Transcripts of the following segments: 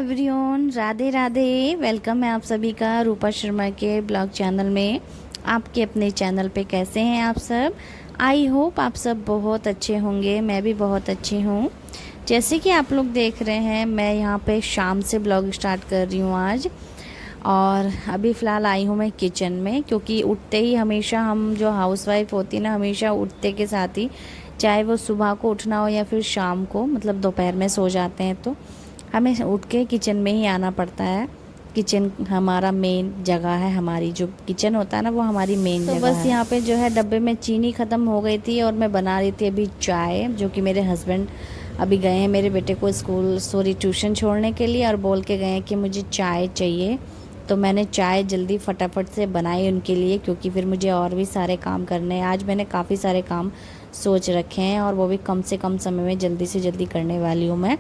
Everyone, Radhe Radhe. Welcome है आप सभी का रूपा शर्मा के ब्लॉग चैनल में। आपके अपने चैनल पे कैसे हैं आप सब? आई होप आप सब बहुत अच्छे होंगे। मैं भी बहुत अच्छी हूँ। जैसे कि आप लोग देख रहे हैं, मैं यहाँ पे शाम से ब्लॉग स्टार्ट कर रही हूँ आज। और अभी फ़िलहाल आई हूँ मैं किचन में, क्योंकि उठते ही हमेशा हम जो हाउसवाइफ होती है ना, हमेशा उठते के साथ ही, चाहे वो सुबह को उठना हो या फिर शाम को, मतलब दोपहर में सो जाते हैं, तो हमें उठ के किचन में ही आना पड़ता है। किचन हमारा मेन जगह है। हमारी जो किचन होता है ना, वो हमारी मेन जगह है। तो बस यहाँ पे जो है डब्बे में चीनी ख़त्म हो गई थी और मैं बना रही थी अभी चाय, जो कि मेरे हस्बैंड अभी गए हैं मेरे बेटे को ट्यूशन छोड़ने के लिए, और बोल के गए हैं कि मुझे चाय चाहिए। तो मैंने चाय जल्दी फटाफट से बनाई उनके लिए, क्योंकि फिर मुझे और भी सारे काम करने हैं। आज मैंने काफ़ी सारे काम सोच रखे हैं, और वो भी कम से कम समय में जल्दी से जल्दी करने वाली हूँ मैं।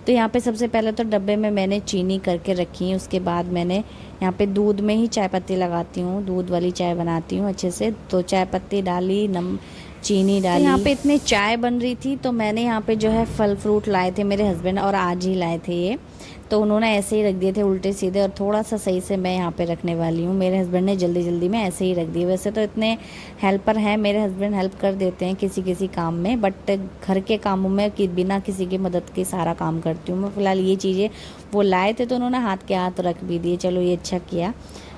तो यहाँ पे सबसे पहले तो डब्बे में मैंने चीनी करके रखी है। उसके बाद मैंने यहाँ पे दूध में ही चाय पत्ती लगाती हूँ, दूध वाली चाय बनाती हूँ अच्छे से। तो चाय पत्ती डाली, चीनी डाली। तो यहाँ पे इतनी चाय बन रही थी, तो मैंने यहाँ पे जो है फल फ्रूट लाए थे मेरे हस्बैंड, और आज ही लाए थे ये। तो उन्होंने ऐसे ही रख दिए थे उल्टे सीधे, और थोड़ा सा सही से मैं यहाँ पे रखने वाली हूँ। मेरे हस्बैंड ने जल्दी जल्दी में ऐसे ही रख दिए। वैसे तो इतने हेल्पर हैं मेरे हस्बैंड, हेल्प कर देते हैं किसी किसी काम में, बट घर के कामों में कि बिना किसी की मदद के सारा काम करती हूँ मैं। फ़िलहाल ये चीज़ें वो लाए थे, तो उन्होंने हाथ के हाथ रख भी दिए। चलो ये अच्छा किया।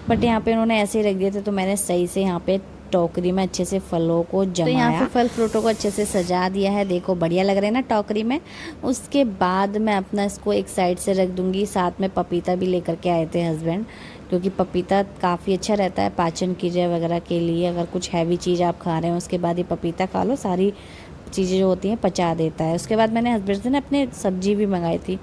बट यहाँ पे उन्होंने ऐसे ही रख दिए थे, तो मैंने सही से यहाँ पे टोकरी में अच्छे से फलों को जमाया। तो यहाँ पे फल फ्रूटों को अच्छे से सजा दिया है। देखो बढ़िया लग रहा है ना टोकरी में। उसके बाद मैं अपना इसको एक साइड से रख दूँगी। साथ में पपीता भी लेकर के आए थे हस्बैंड, क्योंकि पपीता काफ़ी अच्छा रहता है पाचन क्रिया वगैरह के लिए। अगर कुछ हैवी चीज़ आप खा रहे हो, उसके बाद ये पपीता खा लो, सारी चीज़ें जो होती हैं पचा देता है। उसके बाद मैंने हस्बैंड से ना अपने सब्जी भी मंगाई थी।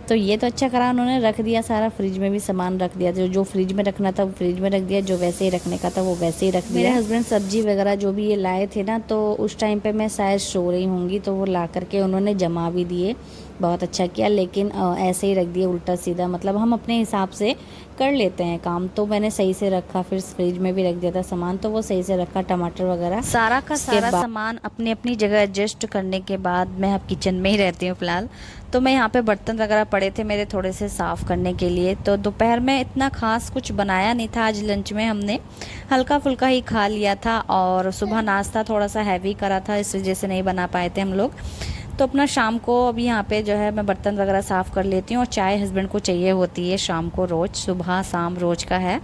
तो ये तो अच्छा करा, उन्होंने रख दिया सारा, फ्रिज में भी सामान रख दिया। जो फ्रिज में रखना था वो फ्रिज में रख दिया, जो वैसे ही रखने का था वो वैसे ही रख दिया। मेरे हस्बैंड सब्जी वगैरह जो भी ये लाए थे ना, तो उस टाइम पे मैं शायद सो रही होंगी, तो वो ला करके उन्होंने जमा भी दिए। बहुत अच्छा किया। लेकिन ऐसे ही रख दिए उल्टा सीधा, मतलब हम अपने हिसाब से कर लेते हैं काम। तो मैंने सही से रखा, फिर फ्रिज में भी रख दिया था सामान, तो वो सही से रखा। टमाटर वगैरह सारा का सारा सामान अपनी अपनी जगह एडजस्ट करने के बाद मैं अब किचन में ही रहती हूँ फ़िलहाल। तो मैं यहाँ पे बर्तन वगैरह पड़े थे मेरे थोड़े से साफ़ करने के लिए। तो दोपहर में इतना ख़ास कुछ बनाया नहीं था। आज लंच में हमने हल्का फुल्का ही खा लिया था, और सुबह नाश्ता थोड़ा सा हैवी करा था, इस वजह से नहीं बना पाए थे हम लोग। तो अपना शाम को अभी यहाँ पे जो है मैं बर्तन वगैरह साफ़ कर लेती हूँ। और चाय हस्बैंड को चाहिए होती है शाम को, रोज़ सुबह शाम रोज़ का है।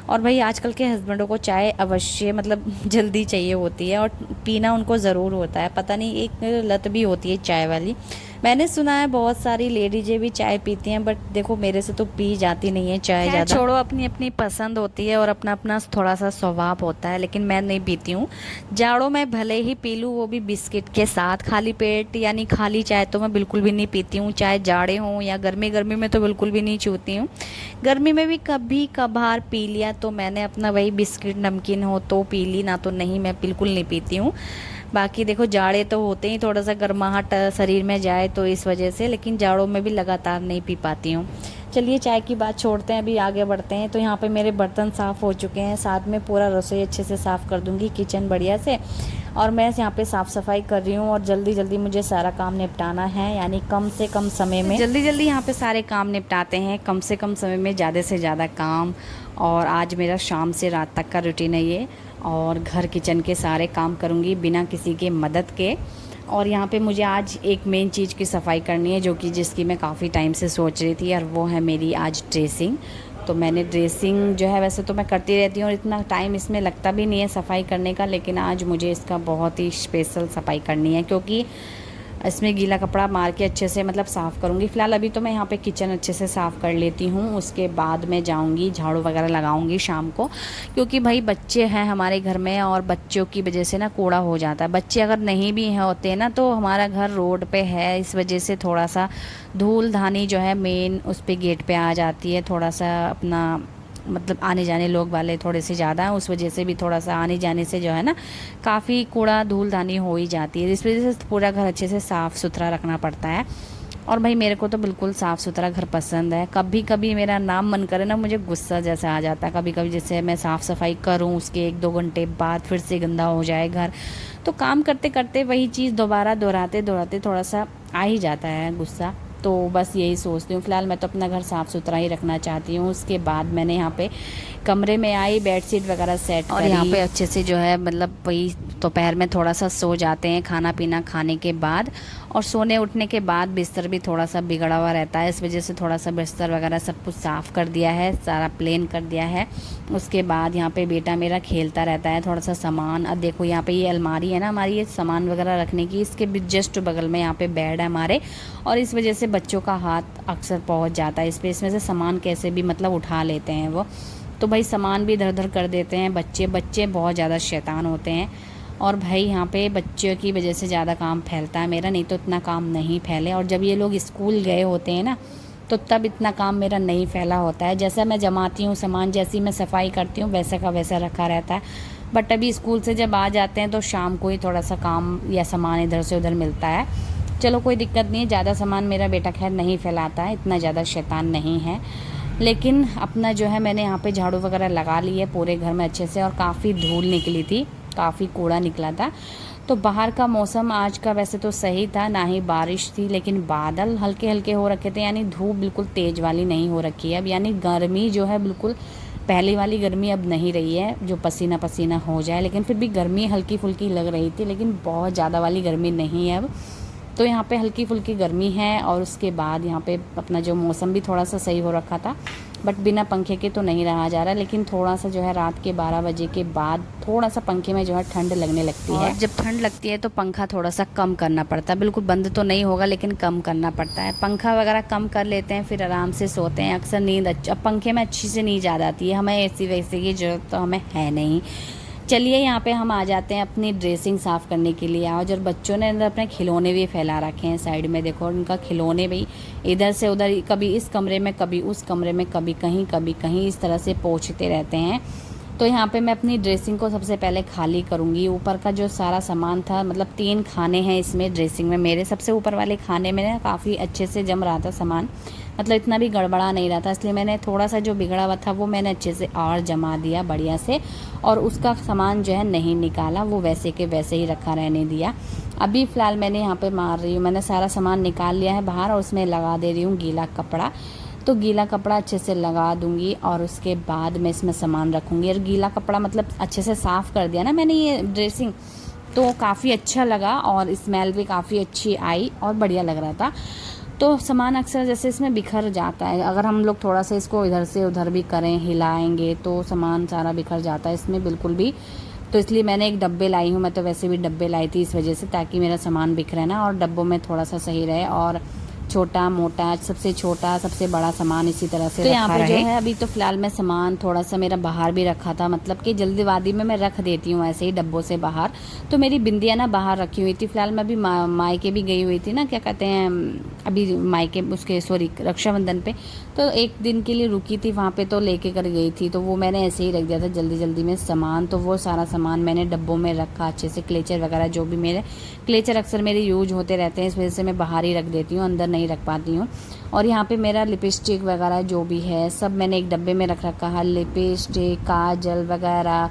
और भाई आजकल के हस्बैंडों को चाय अवश्य, मतलब जल्दी चाहिए होती है, और पीना उनको ज़रूर होता है। पता नहीं, एक लत भी होती है चाय वाली। मैंने सुना है बहुत सारी लेडीजें भी चाय पीती हैं, बट देखो मेरे से तो पी जाती नहीं है चाय ज़्यादा। छोड़ो, अपनी अपनी पसंद होती है और अपना अपना थोड़ा सा स्वभाव होता है, लेकिन मैं नहीं पीती हूँ। जाड़ों में भले ही पी लूँ, वो भी बिस्किट के साथ, खाली पेट, यानी खाली चाय तो मैं बिल्कुल भी नहीं पीती हूँ। चाहे जाड़े हों या गर्मी, गर्मी में तो बिल्कुल भी नहीं छूती हूँ। गर्मी में भी कभी कभार पी लिया, तो मैंने अपना वही बिस्किट नमकीन हो तो पी ली, ना तो नहीं, मैं बिल्कुल नहीं पीती हूँ। बाकी देखो जाड़े तो होते ही, थोड़ा सा गर्माहट शरीर में जाए तो इस वजह से, लेकिन जाड़ों में भी लगातार नहीं पी पाती हूँ। चलिए चाय की बात छोड़ते हैं, अभी आगे बढ़ते हैं। तो यहाँ पे मेरे बर्तन साफ़ हो चुके हैं, साथ में पूरा रसोई अच्छे से साफ़ कर दूँगी, किचन बढ़िया से। और मैं यहाँ पे साफ़ सफाई कर रही हूँ, और जल्दी जल्दी मुझे सारा काम निपटाना है, यानी कम से कम समय में जल्दी जल्दी यहाँ पे सारे काम निपटाते हैं, कम से कम समय में ज़्यादा से ज़्यादा काम। और आज मेरा शाम से रात तक का रूटीन है ये। और घर किचन के सारे काम करूँगी बिना किसी के मदद के। और यहाँ पे मुझे आज एक मेन चीज़ की सफाई करनी है, जो कि जिसकी मैं काफ़ी टाइम से सोच रही थी, और वो है मेरी आज ड्रेसिंग। तो मैंने ड्रेसिंग जो है, वैसे तो मैं करती रहती हूँ और इतना टाइम इसमें लगता भी नहीं है सफाई करने का, लेकिन आज मुझे इसका बहुत ही स्पेशल सफाई करनी है, क्योंकि इसमें गीला कपड़ा मार के अच्छे से मतलब साफ़ करूँगी। फ़िलहाल अभी तो मैं यहाँ पे किचन अच्छे से साफ़ कर लेती हूँ, उसके बाद मैं जाऊँगी झाड़ू वगैरह लगाऊँगी शाम को, क्योंकि भाई बच्चे हैं हमारे घर में, और बच्चों की वजह से ना कूड़ा हो जाता है। बच्चे अगर नहीं भी होते ना, तो हमारा घर रोड पे है, इस वजह से थोड़ा सा धूल धानी जो है मेन उस पर गेट पे आ जाती है। थोड़ा सा अपना मतलब आने जाने लोग वाले थोड़े से ज़्यादा हैं, उस वजह से भी थोड़ा सा आने जाने से जो है ना काफ़ी कूड़ा धूल धानी हो ही जाती है। इस वजह से पूरा घर अच्छे से साफ़ सुथरा रखना पड़ता है। और भाई मेरे को तो बिल्कुल साफ़ सुथरा घर पसंद है। कभी कभी मेरा नाम मन करे ना, मुझे गुस्सा जैसा आ जाता है कभी कभी, जैसे मैं साफ़ सफाई करूं, उसके 1-2 घंटे बाद फिर से गंदा हो जाए घर, तो काम करते करते वही चीज़ दोबारा दोहराते दोहराते थोड़ा सा आ ही जाता है गुस्सा। तो बस यही सोचती हूँ। फ़िलहाल मैं तो अपना घर साफ़ सुथरा ही रखना चाहती हूँ। उसके बाद मैंने यहाँ पे कमरे में आई, बेडशीट वगैरह सेट करी और यहाँ पे अच्छे से जो है मतलब वही दोपहर में थोड़ा सा सो जाते हैं खाना पीना खाने के बाद, और सोने उठने के बाद बिस्तर भी थोड़ा सा बिगड़ा हुआ रहता है, इस वजह से थोड़ा सा बिस्तर वगैरह सब कुछ साफ़ कर दिया है, सारा प्लेन कर दिया है। उसके बाद यहाँ पे बेटा मेरा खेलता रहता है, थोड़ा सा सामान, अब देखो यहाँ पे ये अलमारी है ना हमारी, ये सामान वगैरह रखने की, इसके भी जस्ट बगल में यहाँ पे बेड है हमारे, और इस वजह से बच्चों का हाथ अक्सर पहुँच जाता है इस पर, इसमें से सामान कैसे भी मतलब उठा लेते हैं वो, तो भाई सामान भी इधर उधर कर देते हैं बच्चे। बच्चे बहुत ज़्यादा शैतान होते हैं, और भाई यहाँ पे बच्चों की वजह से ज़्यादा काम फैलता है मेरा, नहीं तो इतना काम नहीं फैले। और जब ये लोग स्कूल गए होते हैं ना, तो तब इतना काम मेरा नहीं फैला होता है। जैसा मैं जमाती हूँ सामान, जैसी मैं सफाई करती हूँ, वैसा का वैसा रखा रहता है। बट अभी स्कूल से जब आ जाते हैं तो शाम को ही थोड़ा सा काम या सामान इधर से उधर मिलता है। चलो कोई दिक्कत नहीं है, ज़्यादा सामान मेरा बेटा खैर नहीं फैलाता है, इतना ज़्यादा शैतान नहीं है। लेकिन अपना जो है मैंने यहाँ पे झाड़ू वगैरह लगा ली है पूरे घर में अच्छे से, और काफ़ी धूल निकली थी, काफ़ी कूड़ा निकला था। तो बाहर का मौसम आज का वैसे तो सही था, ना ही बारिश थी, लेकिन बादल हल्के हल्के हो रखे थे, यानी धूप बिल्कुल तेज़ वाली नहीं हो रखी है अब, यानी गर्मी जो है बिल्कुल पहली वाली गर्मी अब नहीं रही है जो पसीना पसीना हो जाए, लेकिन फिर भी गर्मी हल्की फुल्की लग रही थी, लेकिन बहुत ज़्यादा वाली गर्मी नहीं है अब। तो यहाँ पे हल्की फुल्की गर्मी है, और उसके बाद यहाँ पे अपना जो मौसम भी थोड़ा सा सही हो रखा था, बट बिना पंखे के तो नहीं रहा जा रहा, लेकिन थोड़ा सा जो है रात के 12 बजे के बाद थोड़ा सा पंखे में जो है ठंड लगने लगती है। जब ठंड लगती है तो पंखा थोड़ा सा कम करना पड़ता है, बिल्कुल बंद तो नहीं होगा लेकिन कम करना पड़ता है। पंखा वगैरह कम कर लेते हैं, फिर आराम से सोते हैं। अक्सर नींद अच्छा पंखे में अच्छी से नींद आ जाती है, हमें ऐसी वैसे की ज़रूरत तो हमें है नहीं। चलिए यहाँ पे हम आ जाते हैं अपनी ड्रेसिंग साफ़ करने के लिए आज, और बच्चों ने अंदर अपने खिलौने भी फैला रखे हैं साइड में, देखो उनका खिलौने भी इधर से उधर, कभी इस कमरे में कभी उस कमरे में, कभी कहीं इस तरह से पोंछते रहते हैं। तो यहाँ पे मैं अपनी ड्रेसिंग को सबसे पहले खाली करूँगी। ऊपर का जो सारा सामान था, मतलब 3 खाने हैं इसमें ड्रेसिंग में मेरे, सबसे ऊपर वाले खाने में ना काफ़ी अच्छे से जम रहा था सामान, मतलब इतना भी गड़बड़ा नहीं रहा था, इसलिए मैंने थोड़ा सा जो बिगड़ा हुआ था वो मैंने अच्छे से और जमा दिया बढ़िया से, और उसका सामान जो है नहीं निकाला, वो वैसे के वैसे ही रखा रहने दिया। अभी फ़िलहाल मैंने यहाँ पे मार रही हूँ, मैंने सारा सामान निकाल लिया है बाहर, और उसमें लगा दे रही हूँ गीला कपड़ा। तो गीला कपड़ा अच्छे से लगा दूंगी, और उसके बाद मैं इसमें सामान रखूँगी। और गीला कपड़ा मतलब अच्छे से साफ़ कर दिया ना मैंने ये ड्रेसिंग, तो काफ़ी अच्छा लगा, और स्मेल भी काफ़ी अच्छी आई और बढ़िया लग रहा था। तो सामान अक्सर जैसे इसमें बिखर जाता है, अगर हम लोग थोड़ा सा इसको इधर से उधर भी करें, हिलाएंगे, तो सामान सारा बिखर जाता है इसमें बिल्कुल भी। तो इसलिए मैंने एक डब्बे लाई हूँ, मैं तो वैसे भी डब्बे लाई थी इस वजह से, ताकि मेरा सामान बिखरे ना, और डब्बों में थोड़ा सा सही रहे, और छोटा मोटा, सबसे छोटा सबसे बड़ा सामान इसी तरह से। तो यहाँ पे जो है अभी तो फिलहाल मैं सामान थोड़ा सा मेरा बाहर भी रखा था, मतलब कि जल्दीबाजी में मैं रख देती हूँ ऐसे ही डब्बों से बाहर। तो मेरी बिंदियाँ ना बाहर रखी हुई थी, फिलहाल मैं अभी मायके भी गई हुई थी ना, क्या कहते हैं, अभी मायके उसके सॉरी रक्षाबंधन पे, तो एक दिन के लिए रुकी थी वहाँ पे, तो लेके कर गई थी, तो वो मैंने ऐसे ही रख दिया था जल्दी जल्दी में सामान। तो वो सारा सामान मैंने डब्बों में रखा अच्छे से, क्लेचर वगैरह जो भी मेरे क्लेचर अक्सर मेरे यूज होते रहते हैं, इस वजह से मैं बाहर ही रख देती हूँ, अंदर नहीं रख पाती हूँ। और यहाँ पे मेरा लिपस्टिक वगैरह जो भी है सब मैंने एक डब्बे में रख रखा है, लिपस्टिक, काजल वगैरह,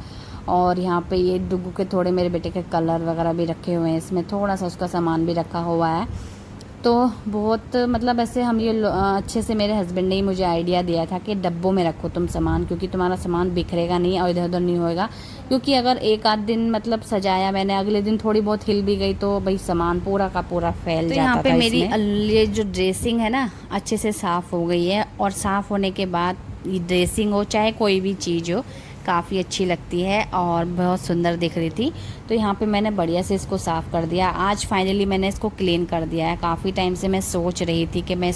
और यहाँ पे ये डुगू के थोड़े मेरे बेटे के कलर वगैरह भी रखे हुए हैं, इसमें थोड़ा सा उसका सामान भी रखा हुआ है। तो बहुत मतलब ऐसे हम ये अच्छे से मेरे हस्बैंड ने ही मुझे आइडिया दिया था कि डब्बों में रखो तुम सामान, क्योंकि तुम्हारा सामान बिखरेगा नहीं और इधर उधर नहीं होएगा। क्योंकि अगर एक आध दिन मतलब सजाया मैंने, अगले दिन थोड़ी बहुत हिल भी गई तो भाई सामान पूरा का पूरा फैल जाता था। यहाँ पे मेरी ये जो ड्रेसिंग है ना अच्छे से साफ़ हो गई है, और साफ़ होने के बाद ये ड्रेसिंग हो चाहे कोई भी चीज़ हो काफ़ी अच्छी लगती है और बहुत सुंदर दिख रही थी। तो यहाँ पे मैंने बढ़िया से इसको साफ़ कर दिया। आज फाइनली मैंने इसको क्लीन कर दिया है। काफ़ी टाइम से मैं सोच रही थी कि मैं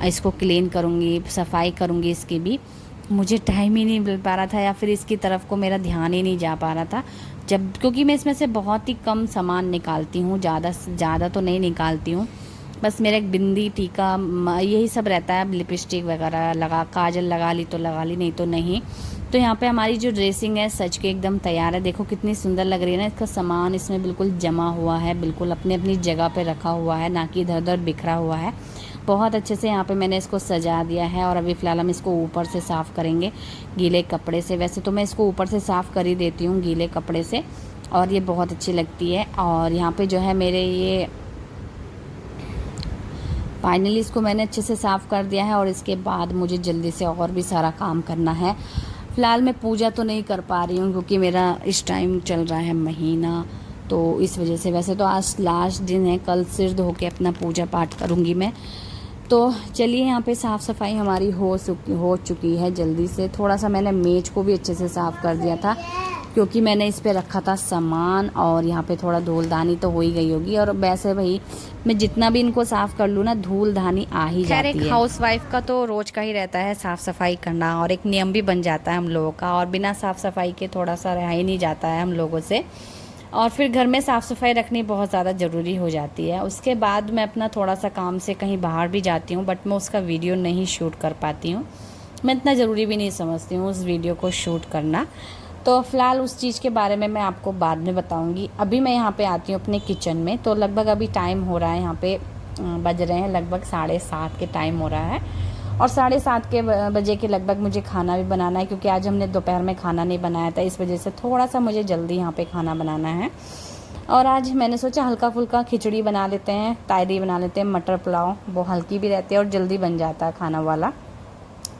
इसको क्लीन करूँगी, सफाई करूँगी इसकी भी, मुझे टाइम ही नहीं मिल पा रहा था, या फिर इसकी तरफ को मेरा ध्यान ही नहीं जा पा रहा था। क्योंकि मैं इसमें से बहुत ही कम सामान निकालती हूँ, ज़्यादा तो नहीं निकालती हूँ, बस मेरा एक बिंदी, टीका, यही सब रहता है। लिपस्टिक वगैरह काजल लगा ली तो लगा ली, नहीं तो नहीं। तो यहाँ पे हमारी जो ड्रेसिंग है सज के एकदम तैयार है। देखो कितनी सुंदर लग रही है ना, इसका सामान इसमें बिल्कुल जमा हुआ है, बिल्कुल अपनी अपनी जगह पे रखा हुआ है, ना कि इधर उधर बिखरा हुआ है। बहुत अच्छे से यहाँ पे मैंने इसको सजा दिया है। और अभी फ़िलहाल हम इसको ऊपर से साफ़ करेंगे गीले कपड़े से। वैसे तो मैं इसको ऊपर से साफ़ कर ही देती हूँ गीले कपड़े से, और ये बहुत अच्छी लगती है। और यहाँ पे जो है मेरे ये फाइनली इसको मैंने अच्छे से साफ़ कर दिया है और इसके बाद मुझे जल्दी से और भी सारा काम करना है। फ़िलहाल मैं पूजा तो नहीं कर पा रही हूँ क्योंकि मेरा इस टाइम चल रहा है महीना, तो इस वजह से। वैसे तो आज लास्ट दिन है, कल सिर धो के अपना पूजा पाठ करूँगी मैं। तो चलिए, यहाँ पे साफ़ सफाई हमारी हो चुकी है जल्दी से। थोड़ा सा मैंने मेज को भी अच्छे से साफ़ कर दिया था क्योंकि मैंने इस पे रखा था सामान, और यहाँ पे थोड़ा धूलधानी तो हो ही गई होगी। और वैसे भाई मैं जितना भी इनको साफ़ कर लूँ ना, धूलधानी आ ही जाती है। एक हाउस वाइफ का तो रोज़ का ही रहता है साफ़ सफाई करना, और एक नियम भी बन जाता है हम लोगों का, और बिना साफ़ सफाई के थोड़ा सा रहा ही नहीं जाता है हम लोगों से। और फिर घर में साफ़ सफाई रखनी बहुत ज़्यादा ज़रूरी हो जाती है। उसके बाद मैं अपना थोड़ा सा काम से कहीं बाहर भी जाती हूँ, बट मैं उसका वीडियो नहीं शूट कर पाती हूँ। मैं इतना ज़रूरी भी नहीं समझती हूँ उस वीडियो को शूट करना। तो फ़िलहाल उस चीज़ के बारे में मैं आपको बाद में बताऊंगी। अभी मैं यहाँ पे आती हूँ अपने किचन में। तो लगभग अभी टाइम हो रहा है, यहाँ पे बज रहे हैं लगभग 7:30 के टाइम हो रहा है, और 7:30 के बजे के लगभग मुझे खाना भी बनाना है क्योंकि आज हमने दोपहर में खाना नहीं बनाया था, इस वजह से थोड़ा सा मुझे जल्दी यहाँ पे खाना बनाना है। और आज मैंने सोचा हल्का फुल्का खिचड़ी बना लेते हैं, तायरी बना लेते हैं, मटर पुलाव, वो हल्की भी रहती है और जल्दी बन जाता है खाना वाला।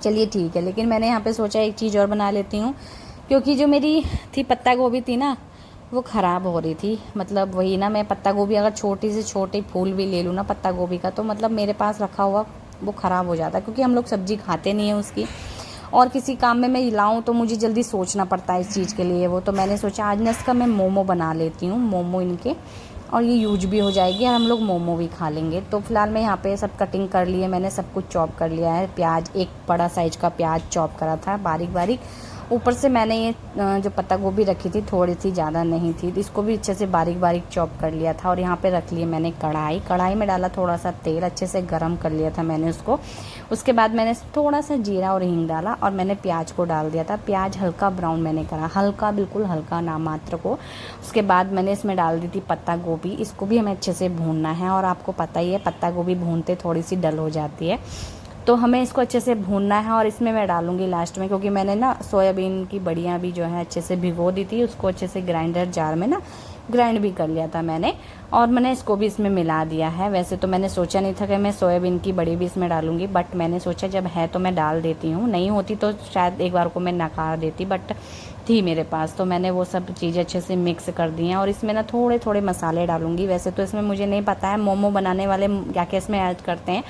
चलिए ठीक है, लेकिन मैंने यहाँ पे सोचा एक चीज़ और बना लेती हूँ, क्योंकि जो मेरी थी पत्ता गोभी थी ना, वो ख़राब हो रही थी। मतलब वही ना, मैं पत्ता गोभी अगर छोटी से छोटी फूल भी ले लूँ ना पत्ता गोभी का, तो मतलब मेरे पास रखा हुआ वो ख़राब हो जाता है, क्योंकि हम लोग सब्ज़ी खाते नहीं हैं उसकी। और किसी काम में मैं लाऊं तो मुझे जल्दी सोचना पड़ता है इस चीज़ के लिए। वो तो मैंने सोचा आज ना इसका मैं मोमो बना लेती हूँ, मोमो इनके, और ये यूज भी हो जाएगी और हम लोग मोमो भी खा लेंगे। तो फिलहाल मैं यहाँ पे सब कटिंग कर लिए, मैंने सब कुछ चॉप कर लिया है। प्याज, एक बड़ा साइज का प्याज चॉप करा था बारीक बारीक। ऊपर से मैंने ये जो पत्ता गोभी रखी थी थोड़ी सी, ज़्यादा नहीं थी, तो इसको भी अच्छे से बारीक बारीक चॉप कर लिया था। और यहाँ पे रख लिए मैंने कढ़ाई में डाला थोड़ा सा तेल, अच्छे से गर्म कर लिया था मैंने उसको। उसके बाद मैंने थोड़ा सा जीरा और हींग डाला और मैंने प्याज को डाल दिया था। प्याज हल्का ब्राउन मैंने करा, हल्का, बिल्कुल हल्का, नाम मात्र को। उसके बाद मैंने इसमें डाल दी थी पत्ता गोभी, इसको भी हमें अच्छे से भूनना है। और आपको पता ही है पत्ता गोभी भूनते थोड़ी सी डल हो जाती है, तो हमें इसको अच्छे से भूनना है। और इसमें मैं डालूंगी लास्ट में, क्योंकि मैंने ना सोयाबीन की बड़ियाँ भी जो है अच्छे से भिगो दी थी, उसको अच्छे से ग्राइंडर जार में ना ग्राइंड भी कर लिया था मैंने, और मैंने इसको भी इसमें मिला दिया है। वैसे तो मैंने सोचा नहीं था कि मैं सोयाबीन की बड़ी भी इसमें डालूंगी, बट मैंने सोचा जब है तो मैं डाल देती हूँ, नहीं होती तो शायद एक बार को मैं नकार देती, बट थी मेरे पास, तो मैंने वो सब चीज़ें अच्छे से मिक्स कर दी हैं। और इसमें ना थोड़े थोड़े मसाले डालूंगी। वैसे तो इसमें मुझे नहीं पता है मोमो बनाने वाले क्या क्या इसमें ऐड करते हैं,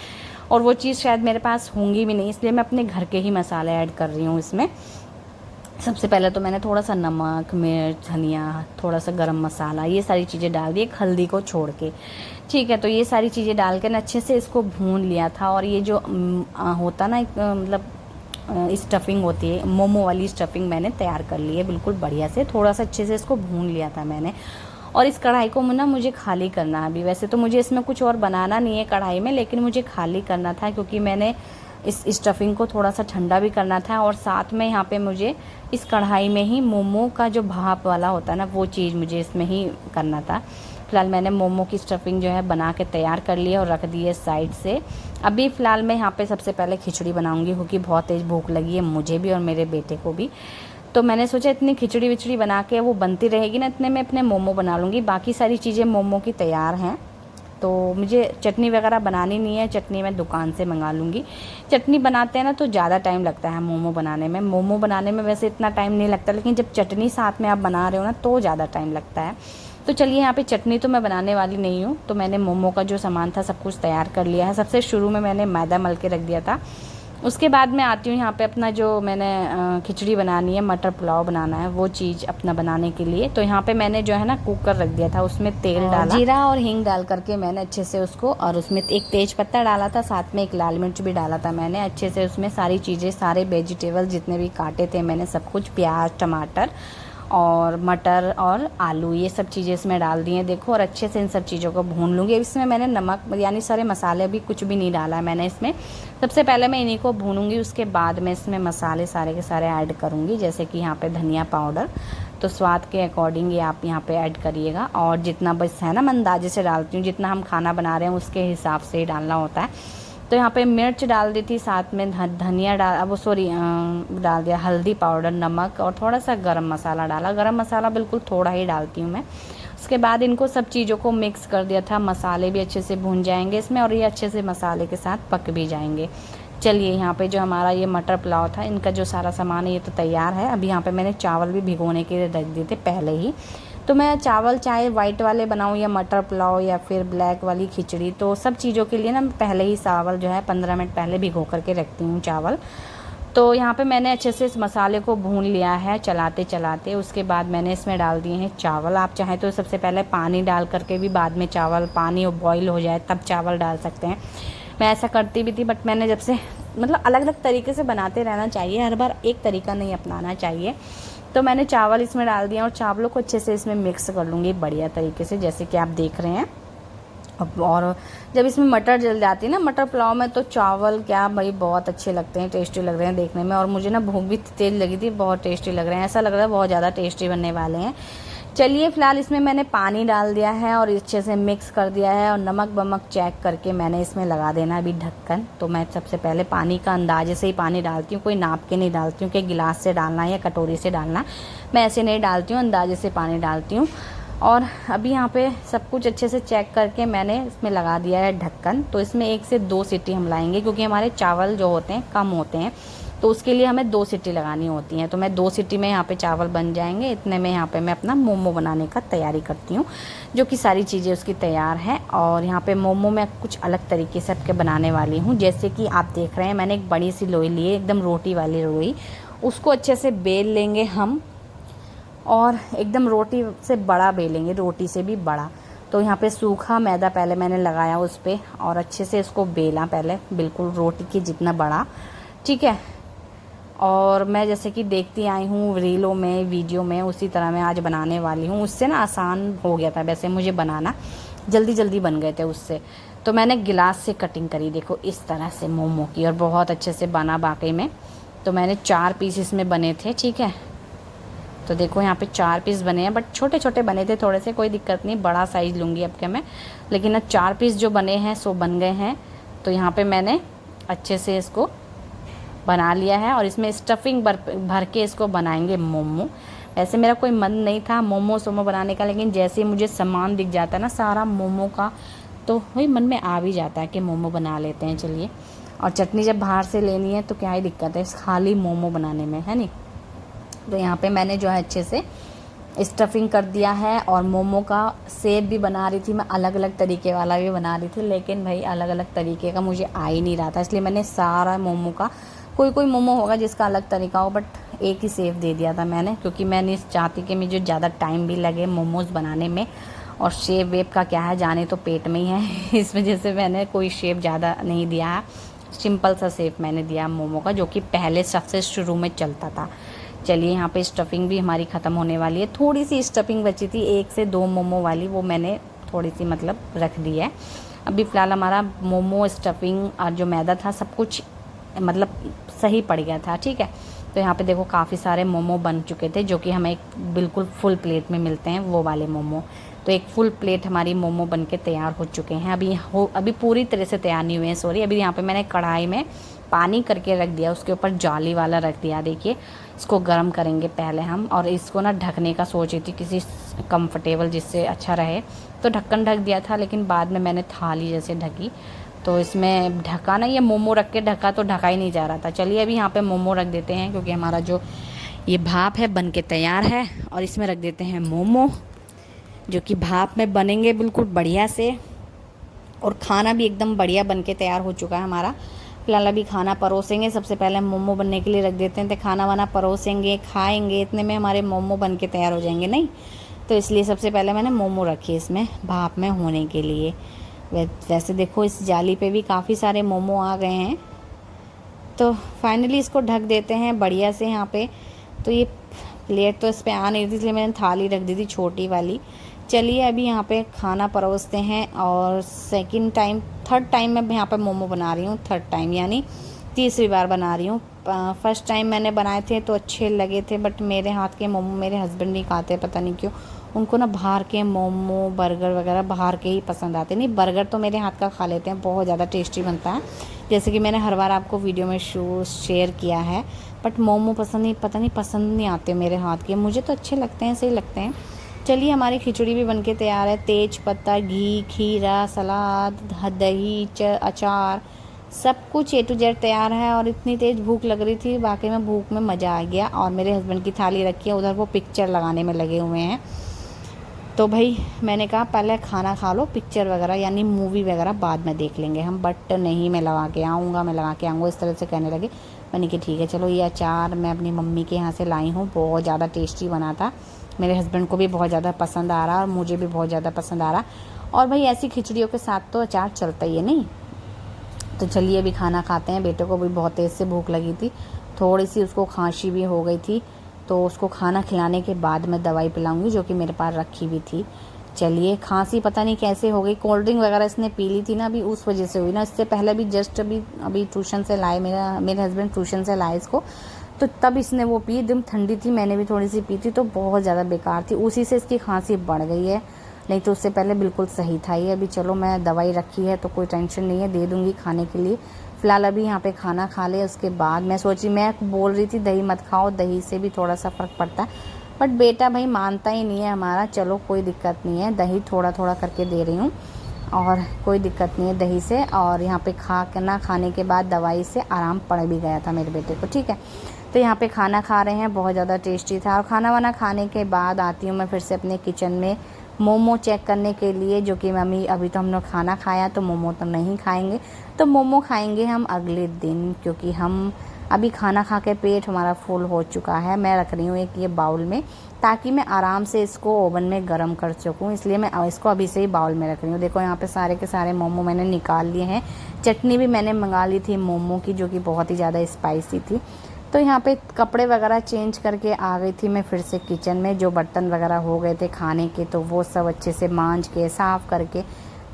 और वो चीज़ शायद मेरे पास होंगी भी नहीं, इसलिए मैं अपने घर के ही मसाले ऐड कर रही हूँ इसमें। सबसे पहले तो मैंने थोड़ा सा नमक, मिर्च, धनिया, थोड़ा सा गरम मसाला, ये सारी चीज़ें डाल दी, एक हल्दी को छोड़ के। ठीक है, तो ये सारी चीज़ें डाल के ना अच्छे से इसको भून लिया था। और ये जो होता ना एक मतलब स्टफिंग होती है, मोमो वाली स्टफिंग मैंने तैयार कर ली है बिल्कुल बढ़िया से। थोड़ा सा अच्छे से इसको भून लिया था मैंने। और इस कढ़ाई को ना मुझे खाली करना है अभी। वैसे तो मुझे इसमें कुछ और बनाना नहीं है कढ़ाई में, लेकिन मुझे खाली करना था क्योंकि मैंने इस स्टफिंग को थोड़ा सा ठंडा भी करना था। और साथ में यहाँ पे मुझे इस कढ़ाई में ही मोमो का जो भाप वाला होता है ना, वो चीज़ मुझे इसमें ही करना था। फिलहाल मैंने मोमो की स्टफिंग जो है बना के तैयार कर ली है और रख दी है साइड से। अभी फ़िलहाल मैं यहाँ पे सबसे पहले खिचड़ी बनाऊँगी, क्योंकि बहुत तेज़ भूख लगी है मुझे भी और मेरे बेटे को भी। तो मैंने सोचा इतनी खिचड़ी विचड़ी बना के वो बनती रहेगी ना, इतने में अपने मोमो बना लूँगी। बाकी सारी चीज़ें मोमो की तैयार हैं, तो मुझे चटनी वगैरह बनानी नहीं है, चटनी मैं दुकान से मंगा लूँगी। चटनी बनाते हैं ना तो ज़्यादा टाइम लगता है मोमो बनाने में। मोमो बनाने में वैसे इतना टाइम नहीं लगता, लेकिन जब चटनी साथ में आप बना रहे हो ना तो ज़्यादा टाइम लगता है। तो चलिए, यहाँ पे चटनी तो मैं बनाने वाली नहीं हूँ। तो मैंने मोमो का जो सामान था सब कुछ तैयार कर लिया है। सबसे शुरू में मैंने मैदा मल के रख दिया था। उसके बाद मैं आती हूँ यहाँ पे अपना जो मैंने खिचड़ी बनानी है, मटर पुलाव बनाना है, वो चीज़ अपना बनाने के लिए। तो यहाँ पे मैंने जो है ना कुकर रख दिया था, उसमें तेल डाला, जीरा और हींग डाल करके मैंने अच्छे से उसको, और उसमें एक तेज पत्ता डाला था, साथ में एक लाल मिर्च भी डाला था मैंने। अच्छे से उसमें सारी चीज़ें, सारे वेजिटेबल जितने भी काटे थे मैंने सब कुछ, प्याज, टमाटर और मटर और आलू, ये सब चीज़ें इसमें डाल दी हैं देखो। और अच्छे से इन सब चीज़ों को भून लूँगी। इसमें मैंने नमक यानी सारे मसाले भी कुछ भी नहीं डाला है मैंने इसमें। सबसे पहले मैं इन्हीं को भूनूंगी, उसके बाद मैं इसमें मसाले सारे के सारे ऐड करूँगी। जैसे कि यहाँ पे धनिया पाउडर, तो स्वाद के अकॉर्डिंग ये आप यहाँ पे ऐड करिएगा। और जितना बस है ना, मैं अंदाजे से डालती हूँ, जितना हम खाना बना रहे हैं उसके हिसाब से ही डालना होता है। तो यहाँ पे मिर्च डाल दी थी, साथ में धनिया डाल दिया, हल्दी पाउडर, नमक और थोड़ा सा गरम मसाला डाला। गरम मसाला बिल्कुल थोड़ा ही डालती हूँ मैं। उसके बाद इनको सब चीज़ों को मिक्स कर दिया था, मसाले भी अच्छे से भून जाएंगे इसमें और ये अच्छे से मसाले के साथ पक भी जाएंगे। चलिए यहाँ पे जो हमारा ये मटर पुलाव था, इनका जो सारा सामान है ये तो तैयार है। अभी यहाँ पे मैंने चावल भी भिगोने के लिए रख दिए थे पहले ही। तो मैं चावल चाहे वाइट वाले बनाऊँ या मटर पुलाव या फिर ब्लैक वाली खिचड़ी, तो सब चीज़ों के लिए ना मैं पहले ही चावल जो है 15 मिनट पहले भिगो करके रखती हूँ चावल। तो यहाँ पे मैंने अच्छे से इस मसाले को भून लिया है चलाते चलाते। उसके बाद मैंने इसमें डाल दिए हैं चावल। आप चाहें तो सबसे पहले पानी डाल करके भी बाद में चावल, पानी बॉईल हो जाए तब चावल डाल सकते हैं। मैं ऐसा करती भी थी, बट मैंने जब से मतलब अलग अलग तरीके से बनाते रहना चाहिए, हर बार एक तरीका नहीं अपनाना चाहिए। तो मैंने चावल इसमें डाल दिया और चावलों को अच्छे से इसमें मिक्स कर लूँगी बढ़िया तरीके से, जैसे कि आप देख रहे हैं। और जब इसमें मटर जल जाती है ना मटर पुलाव में, तो चावल क्या भाई बहुत अच्छे लगते हैं, टेस्टी लग रहे हैं देखने में। और मुझे ना भूख भी तेज लगी थी, बहुत टेस्टी लग रहे हैं, ऐसा लग रहा है बहुत ज़्यादा टेस्टी बनने वाले हैं। चलिए फ़िलहाल इसमें मैंने पानी डाल दिया है और अच्छे से मिक्स कर दिया है और नमक वमक चेक करके मैंने इसमें लगा देना अभी ढक्कन। तो मैं सबसे पहले पानी का अंदाजे से ही पानी डालती हूँ, कोई नाप के नहीं डालती हूँ कि गिलास से डालना है या कटोरी से डालना, मैं ऐसे नहीं डालती हूँ, अंदाजे से पानी डालती हूँ। और अभी यहाँ पे सब कुछ अच्छे से चेक करके मैंने इसमें लगा दिया है ढक्कन। तो इसमें 1 से 2 सीटी हम लाएंगे, क्योंकि हमारे चावल जो होते हैं कम होते हैं, तो उसके लिए हमें 2 सीटी लगानी होती हैं। तो मैं 2 सीटी में यहाँ पे चावल बन जाएंगे, इतने में यहाँ पे मैं अपना मोमो बनाने का तैयारी करती हूँ, जो कि सारी चीज़ें उसकी तैयार हैं। और यहाँ पे मोमो मैं कुछ अलग तरीके से आपके बनाने वाली हूँ। जैसे कि आप देख रहे हैं, मैंने एक बड़ी सी लोई ली है, एकदम रोटी वाली लोई, उसको अच्छे से बेल लेंगे हम और एकदम रोटी से बड़ा बेलेंगे, रोटी से भी बड़ा। तो यहाँ पे सूखा मैदा पहले मैंने लगाया उस पर और अच्छे से इसको बेला पहले, बिल्कुल रोटी के जितना बड़ा, ठीक है। और मैं जैसे कि देखती आई हूँ रीलों में, वीडियो में, उसी तरह मैं आज बनाने वाली हूँ। उससे ना आसान हो गया था वैसे मुझे बनाना, जल्दी जल्दी बन गए थे उससे। तो मैंने गिलास से कटिंग करी, देखो इस तरह से मोमो की, और बहुत अच्छे से बना वाकई में। तो मैंने 4 पीस इसमें बने थे, ठीक है। तो देखो यहाँ पे 4 पीस बने हैं, बट छोटे छोटे बने थे थोड़े से, कोई दिक्कत नहीं, बड़ा साइज़ लूँगी अब क्या मैं। लेकिन अब 4 पीस जो बने हैं सो बन गए हैं। तो यहाँ पे मैंने अच्छे से इसको बना लिया है और इसमें स्टफिंग भर के इसको बनाएंगे मोमो। वैसे मेरा कोई मन नहीं था मोमो सोमो बनाने का, लेकिन जैसे ही मुझे सामान दिख जाता है ना सारा मोमो का, तो वही मन में आ भी जाता है कि मोमो बना लेते हैं चलिए। और चटनी जब बाहर से लेनी है तो क्या ही दिक्कत है खाली मोमो बनाने में, है नहीं। तो यहाँ पे मैंने जो है अच्छे से स्टफिंग कर दिया है और मोमो का शेप भी बना रही थी मैं, अलग अलग तरीके वाला भी बना रही थी, लेकिन भाई अलग अलग तरीके का मुझे आ ही नहीं रहा था, इसलिए मैंने सारा मोमो का, कोई मोमो होगा जिसका अलग तरीका हो, बट एक ही शेप दे दिया था मैंने, क्योंकि मैं नहीं चाहती कि मुझे ज़्यादा टाइम भी लगे मोमोज़ बनाने में। और शेप वेप का क्या है, जाने तो पेट में ही है इस वजह से मैंने कोई शेप ज़्यादा नहीं दिया है, सिंपल सा शेप मैंने दिया मोमो का, जो कि पहले सबसे शुरू में चलता था। चलिए यहाँ पे स्टफिंग भी हमारी ख़त्म होने वाली है, थोड़ी सी स्टफिंग बची थी 1 से 2 मोमो वाली, वो मैंने थोड़ी सी मतलब रख दी है। अभी फ़िलहाल हमारा मोमो स्टफिंग और जो मैदा था सब कुछ मतलब सही पड़ गया था, ठीक है। तो यहाँ पे देखो काफ़ी सारे मोमो बन चुके थे, जो कि हमें एक बिल्कुल फुल प्लेट में मिलते हैं वो वाले मोमो। तो एक फुल प्लेट हमारी मोमो बन के तैयार हो चुके हैं। अभी पूरी तरह से तैयार नहीं हुए हैं, सॉरी। अभी यहाँ पे मैंने कढ़ाई में पानी करके रख दिया, उसके ऊपर जाली वाला रख दिया, देखिए इसको गर्म करेंगे पहले हम। और इसको ना ढकने का सोच रही थी किसी कंफर्टेबल जिससे अच्छा रहे, तो ढक्कन ढक दिया था, लेकिन बाद में मैंने थाली जैसे ढकी, तो इसमें ढका ना, ये मोमो रख के ढका तो ढका ही नहीं जा रहा था। चलिए अभी यहाँ पे मोमो रख देते हैं, क्योंकि हमारा जो ये भाप है बन के तैयार है, और इसमें रख देते हैं मोमो, जो कि भाप में बनेंगे बिल्कुल बढ़िया से। और खाना भी एकदम बढ़िया बन के तैयार हो चुका है हमारा। फिलहाल अभी खाना परोसेंगे, सबसे पहले मोमो बनने के लिए रख देते हैं, तो खाना वाना परोसेंगे, खाएंगे, इतने में हमारे मोमो बन के तैयार हो जाएंगे नहीं। तो इसलिए सबसे पहले मैंने मोमो रखे इसमें भाप में होने के लिए। वैसे देखो इस जाली पे भी काफ़ी सारे मोमो आ गए हैं। तो फाइनली इसको ढक देते हैं बढ़िया से यहाँ पे। तो ये प्लेट तो इस पर आ नहीं रही थी, इसलिए मैंने थाली रख दी थी छोटी वाली। चलिए अभी यहाँ पे खाना परोसते हैं। और थर्ड टाइम मैं यहाँ पे मोमो बना रही हूँ, थर्ड टाइम यानी तीसरी बार बना रही हूँ। फर्स्ट टाइम मैंने बनाए थे तो अच्छे लगे थे, बट मेरे हाथ के मोमो मेरे हस्बैंड नहीं खाते, पता नहीं क्यों। उनको ना बाहर के मोमो बर्गर वगैरह बाहर के ही पसंद आते। नहीं, बर्गर तो मेरे हाथ का खा लेते हैं, बहुत ज़्यादा टेस्टी बनता है, जैसे कि मैंने हर बार आपको वीडियो में शेयर किया है। बट मोमो पता नहीं पसंद नहीं आते मेरे हाथ के, मुझे तो अच्छे लगते हैं, सही लगते हैं। चलिए हमारी खिचड़ी भी बनके तैयार है। तेज पत्ता, घी, खीरा, सलाद, दही, अचार, सब कुछ ए टू जेड तैयार है। और इतनी तेज़ भूख लग रही थी, वाकई में भूख में मज़ा आ गया। और मेरे हस्बैंड की थाली रखी है उधर, वो पिक्चर लगाने में लगे हुए हैं। तो भाई मैंने कहा पहले खाना खा लो, पिक्चर वगैरह यानी मूवी वगैरह बाद में देख लेंगे हम। बट नहीं, मैं लगा के आऊँगा, मैं लगा के आऊँगा, इस तरह से कहने लगे। मैंने कहा ठीक है चलो। ये अचार मैं अपनी मम्मी के यहाँ से लाई हूँ, बहुत ज़्यादा टेस्टी बना था। मेरे हस्बैंड को भी बहुत ज़्यादा पसंद आ रहा और मुझे भी बहुत ज़्यादा पसंद आ रहा। और भाई ऐसी खिचड़ियों के साथ तो अचार चलता ही है नहीं। तो चलिए अभी खाना खाते हैं। बेटे को भी बहुत तेज़ से भूख लगी थी, थोड़ी सी उसको खांसी भी हो गई थी। तो उसको खाना खिलाने के बाद मैं दवाई पिलाऊंगी, जो कि मेरे पास रखी हुई थी। चलिए, खांसी पता नहीं कैसे हो गई, कोल्ड ड्रिंक वगैरह इसने पी ली थी ना, अभी उस वजह से हुई ना। इससे पहले भी जस्ट अभी ट्यूशन से लाए, मेरे हस्बैंड ट्यूशन से लाए इसको, तो तब इसने वो पी, एकदम ठंडी थी, मैंने भी थोड़ी सी पी थी, तो बहुत ज़्यादा बेकार थी। उसी से इसकी खांसी बढ़ गई है, नहीं तो उससे पहले बिल्कुल सही था ये। अभी चलो, मैं दवाई रखी है तो कोई टेंशन नहीं है, दे दूँगी खाने के लिए। फ़िलहाल अभी यहाँ पे खाना खा ले, उसके बाद मैं सोची, मैं बोल रही थी दही मत खाओ, दही से भी थोड़ा सा फ़र्क पड़ता है, बट बेटा भाई मानता ही नहीं है हमारा। चलो कोई दिक्कत नहीं है, दही थोड़ा थोड़ा करके दे रही हूँ और कोई दिक्कत नहीं है दही से। और यहाँ पे खाने के बाद दवाई से आराम पड़ भी गया था मेरे बेटे को, ठीक है। तो यहाँ पे खाना खा रहे हैं, बहुत ज़्यादा टेस्टी था। और खाना वाना खाने के बाद आती हूँ मैं फिर से अपने किचन में मोमो चेक करने के लिए, जो कि मम्मी अभी तो हम लोग खाना खाया तो मोमो तो नहीं खाएंगे, तो मोमो खाएंगे हम अगले दिन, क्योंकि हम अभी खाना खा के पेट हमारा फुल हो चुका है। मैं रख रही हूँ एक ये बाउल में, ताकि मैं आराम से इसको ओवन में गर्म कर सकूँ, इसलिए मैं इसको अभी से ही बाउल में रख रही हूँ। देखो यहाँ पे सारे के सारे मोमो मैंने निकाल लिए हैं। चटनी भी मैंने मंगा ली थी मोमो की, जो कि बहुत ही ज़्यादा स्पाइसी थी। तो यहाँ पे कपड़े वगैरह चेंज करके आ गई थी मैं फिर से किचन में। जो बर्तन वगैरह हो गए थे खाने के, तो वो सब अच्छे से मांज के साफ़ करके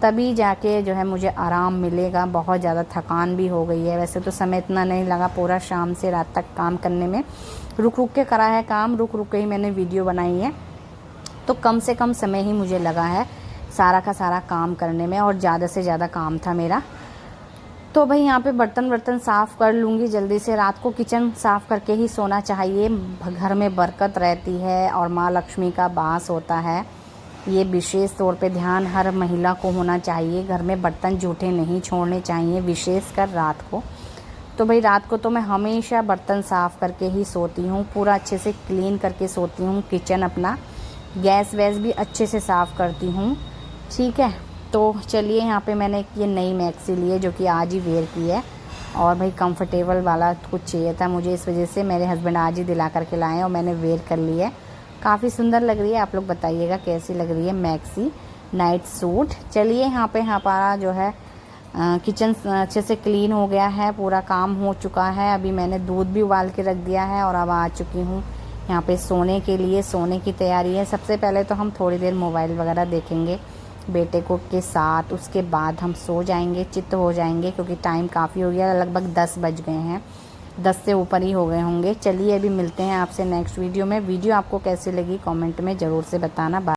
तभी जाके जो है मुझे आराम मिलेगा। बहुत ज़्यादा थकान भी हो गई है, वैसे तो समय इतना नहीं लगा, पूरा शाम से रात तक काम करने में रुक रुक के करा है काम, रुक रुक के ही मैंने वीडियो बनाई है, तो कम से कम समय ही मुझे लगा है सारा का सारा काम करने में, और ज़्यादा से ज़्यादा काम था मेरा। तो भाई यहाँ पे बर्तन साफ़ कर लूँगी जल्दी से। रात को किचन साफ़ करके ही सोना चाहिए, घर में बरकत रहती है और माँ लक्ष्मी का वास होता है। ये विशेष तौर पे ध्यान हर महिला को होना चाहिए, घर में बर्तन जूठे नहीं छोड़ने चाहिए, विशेषकर रात को। तो भाई रात को तो मैं हमेशा बर्तन साफ़ करके ही सोती हूँ, पूरा अच्छे से क्लीन करके सोती हूँ। किचन अपना गैस वैस भी अच्छे से साफ़ करती हूँ, ठीक है। तो चलिए, यहाँ पे मैंने ये नई मैक्सी ली है, जो कि आज ही वेयर की है। और भाई कंफर्टेबल वाला कुछ चाहिए था मुझे, इस वजह से मेरे हस्बैंड आज ही दिला करके लाए और मैंने वेयर कर ली है। काफ़ी सुंदर लग रही है, आप लोग बताइएगा कैसी लग रही है मैक्सी नाइट सूट। चलिए, यहाँ पे हमारा जो है किचन अच्छे से क्लीन हो गया है, पूरा काम हो चुका है। अभी मैंने दूध भी उबाल के रख दिया है और अब आ चुकी हूँ यहाँ पे सोने के लिए। सोने की तैयारी है। सबसे पहले तो हम थोड़ी देर मोबाइल वगैरह देखेंगे बेटे को के साथ, उसके बाद हम सो जाएंगे, चित्त हो जाएंगे, क्योंकि टाइम काफ़ी हो गया, लगभग 10 बज गए हैं, 10 से ऊपर ही हो गए होंगे। चलिए अभी मिलते हैं आपसे नेक्स्ट वीडियो में। वीडियो आपको कैसी लगी कमेंट में ज़रूर से बताना।